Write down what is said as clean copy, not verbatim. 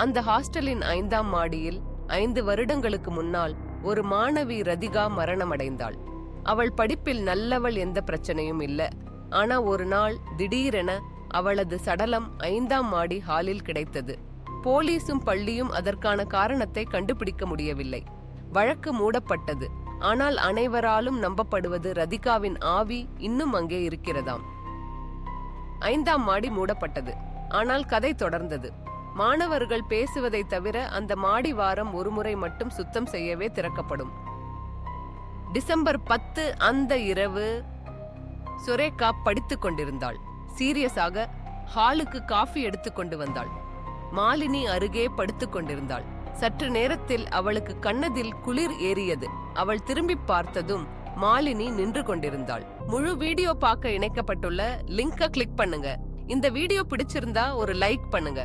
அந்த ஹாஸ்டலின் 5ஆம் மாடியில் 5 வருடங்களுக்கு முன்னால் ஒரு மாணவி ரதிகா மரணமடைந்தாள். அவள் படிப்பில் நல்லவள், எந்த பிரச்சனையும் இல்ல. ஆனா ஒரு நாள் திடீரென அவளது சடலம் 5ஆம் மாடி ஹாலில் கிடைத்தது. போலீசும் பள்ளியும் அதற்கான காரணத்தை கண்டுபிடிக்க முடியவில்லை. வழக்கு மூடப்பட்டது. ஆனால் அனைவராலும் நம்பப்படுவது ரதிகாவின் ஆவி இன்னும் அங்கே இருக்கிறதாம். 5ஆம் மாடி மூடப்பட்டது. ஆனால் கதை தொடர்ந்தது. மாணவர்கள் பேசுவதை தவிர அந்த மாடி வாரம் ஒருமுறை மட்டும் சுத்தம் செய்யவே திறக்கப்படும். டிசம்பர் 10 அந்த இரவு சுரேகா படித்துக் கொண்டிருந்தாள். சீரியஸாக ஹாலுக்கு காஃபி எடுத்துக்கொண்டு வந்தாள். மாலினி அருகே படுத்துக் கொண்டிருந்தாள். சற்று நேரத்தில் அவளுக்கு கண்ணதில் குளிர் ஏறியது. அவள் திரும்பி பார்த்ததும் மாலினி நின்று கொண்டிருந்தாள். முழு வீடியோ பார்க்க இணைக்கப்பட்டுள்ள லிங்கை கிளிக் பண்ணுங்க. இந்த வீடியோ பிடிச்சிருந்தா ஒரு லைக் பண்ணுங்க.